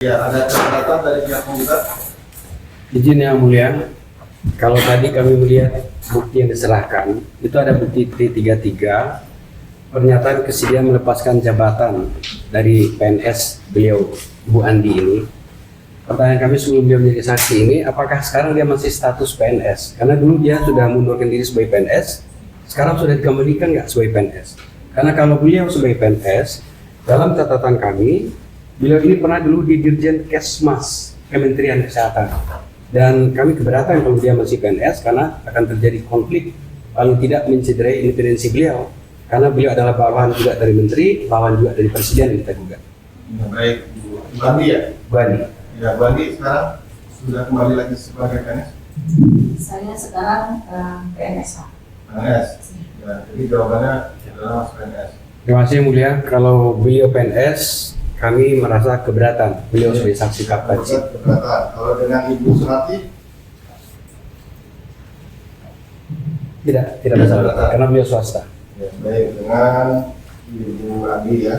Ya, ada catatan dari pihak penggugat. Izin yang mulia, kalau tadi kami melihat bukti yang diserahkan, itu ada bukti T33, pernyataan kesediaan melepaskan jabatan dari PNS beliau, Bu Andi ini. Pertanyaan kami sebelum beliau menjadi saksi ini, apakah sekarang dia masih status PNS? Karena dulu dia sudah mundurkan diri sebagai PNS, sekarang sudah dikembalikan nggak sebagai PNS? Karena kalau beliau sebagai PNS, dalam catatan kami, beliau ini pernah dulu di Dirjen Kesmas, Kementerian Kesehatan. Dan kami keberatan kalau dia masih PNS karena akan terjadi konflik, paling tidak mencederai independensi beliau. Karena beliau adalah bawahan juga dari menteri, bawahan juga dari presiden yang kita gugat. Baik, Bu Andi ya? Bu Andi. Ya, Bu Andi sekarang sudah kembali lagi sebagai PNS? Saya sekarang PNS Pak. PNS? Ya, jadi jawabannya adalah Mas PNS. Terima kasih yang mulia, kalau beliau PNS, kami merasa keberatan beliau sebagai saksi kaptaji. Keberatan. Kalau dengan Ibu Sunati? Tidak masalah, karena beliau swasta. Ya, baik, dengan Ibu Andi ya.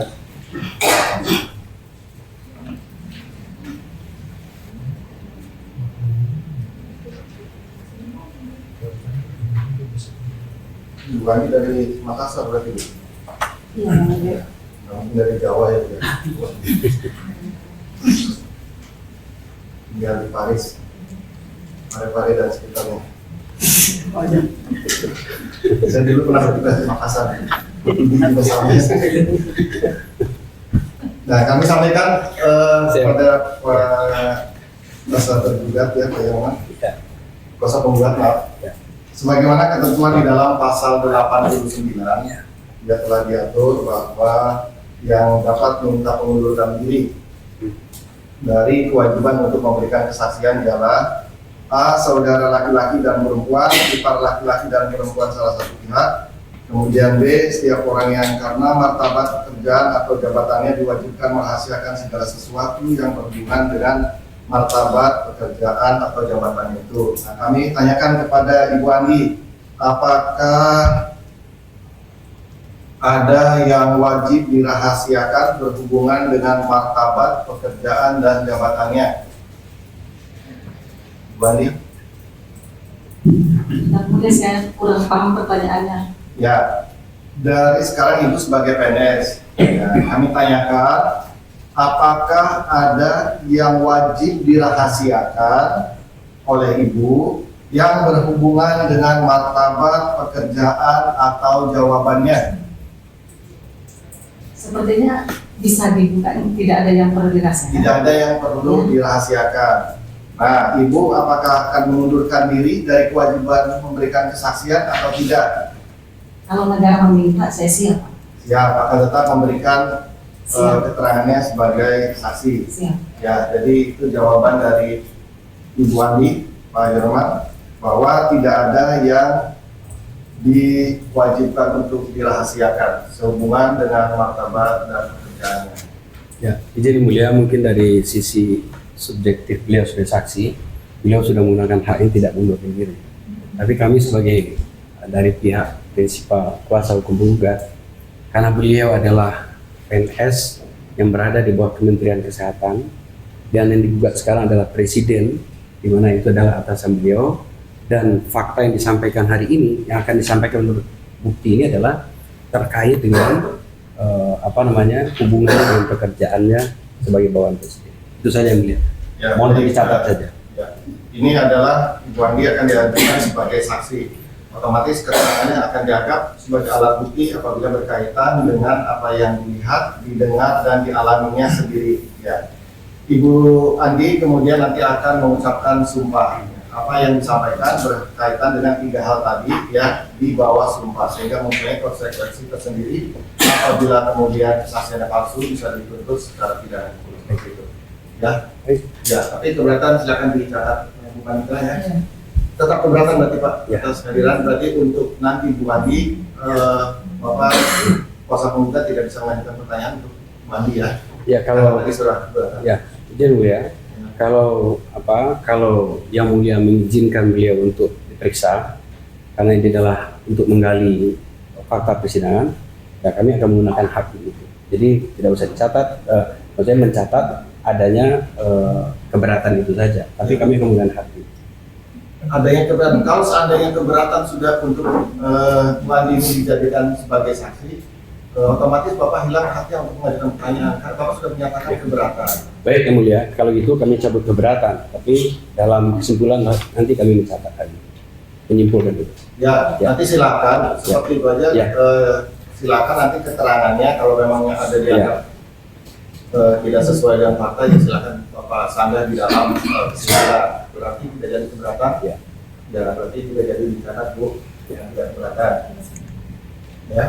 Ibu Andi dari Makassar berarti Bu? Iya. Mungkin dari Jawa ya Bu? Tinggal di Paris, Pare-Pare dan sekitarnya. Oh iya. Saya dulu pernah bertugas di Makassar. Nah, kami sampaikan kepada kuasa tergugat ya, Pak Yoman. Kuasa penggugat, maaf. Ya. Sebagaimana ketentuan di dalam pasal 89, dia telah diatur bahwa yang dapat meminta pengunduran diri dari kewajiban untuk memberikan kesaksian ialah A. Saudara laki-laki dan perempuan, ipar laki-laki dan perempuan salah satu pihak. Kemudian B. Setiap orang yang karena martabat pekerjaan atau jabatannya diwajibkan merahasiakan segala sesuatu yang berhubungan dengan martabat pekerjaan atau jabatan itu. Nah, kami tanyakan kepada Ibu Andi, apakah ada yang wajib dirahasiakan berhubungan dengan martabat pekerjaan dan jabatannya? Bu Andi? Kemudian saya kurang paham pertanyaannya. Ya, dari sekarang Ibu sebagai PNS, ya, kami tanyakan apakah ada yang wajib dirahasiakan oleh Ibu yang berhubungan dengan martabat pekerjaan atau jawabannya? Sepertinya bisa dibuka, tidak ada yang perlu dirahasiakan. Tidak ada yang perlu dirahasiakan. Nah, Ibu apakah akan mengundurkan diri dari kewajiban memberikan kesaksian atau tidak? Kalau negara meminta, saya siap. Siap, akan tetap memberikan Siap. keterangannya sebagai saksi. Siap. Ya, jadi itu jawaban dari Ibu Andi, Pak Yorman, bahwa tidak ada yang diwajibkan untuk dirahasiakan sehubungan dengan martabat dan pekerjaannya. Ya, izin yang mulia, mungkin dari sisi subjektif beliau sebagai saksi, beliau sudah menggunakan hak yang tidak mundurkan diri. Tapi kami sebagai dari pihak prinsipal kuasa hukum penggugat, karena beliau adalah PNS yang berada di bawah Kementerian Kesehatan dan yang digugat sekarang adalah Presiden, di mana itu adalah atasan beliau, dan fakta yang disampaikan hari ini yang akan disampaikan menurut bukti ini adalah terkait dengan hubungannya dengan pekerjaannya sebagai bawahan Presiden. Itu saja yang mulia. Ya, Mohon jadi, dicatat saja. Ya. Ini adalah Ibu Andi akan diajukan sebagai saksi. Otomatis keterangannya akan dianggap sebagai alat bukti apabila berkaitan dengan apa yang dilihat, didengar, dan dialaminya sendiri. Ya. Ibu Andi kemudian nanti akan mengucapkan sumpah. Apa yang disampaikan berkaitan dengan 3 hal tadi ya di bawah sumpah, sehingga mempunyai konsekuensi tersendiri apabila kemudian kesaksiannya palsu bisa dituntut secara pidana seperti itu. Ya, ya. Tapi keberatan silakan dicatat Bu Andi ya. Tetap keberatan berarti Pak Ya. atas kehadiran, berarti untuk nanti Bu Andi Bapak kuasa penggugat tidak bisa mengajukan pertanyaan untuk Bu Andi ya. Ya, Karena kalau tadi sudah keberatan. ya, izin mulia. Kalau yang mulia mengizinkan beliau untuk diperiksa, karena ini adalah untuk menggali fakta persidangan, ya kami akan menggunakan hak itu. Jadi tidak usah dicatat, maksudnya mencatat adanya keberatan itu saja. Tapi kami kemudian hati. Adanya keberatan. Kalau seandainya keberatan sudah untuk Bu Andi ini dijadikan sebagai saksi, otomatis Bapak hilang haknya untuk mengajukan pertanyaan. Karena Bapak sudah menyatakan keberatan. Baik Yang Mulia, kalau gitu kami cabut keberatan. Tapi dalam kesimpulan nanti kami mencatatkan, menyimpulkan itu. Ya, Ya. nanti silakan. Seperti itu aja. Ya. Silakan nanti keterangannya kalau memang yang ada dianggap tidak sesuai dengan fakta, ya silakan Bapak sanggah di dalam persidangan. Berarti tidak jadi keberatan. Ya. Ya, berarti tidak jadi dicatat Bu. Yang tidak keberatan. Ya.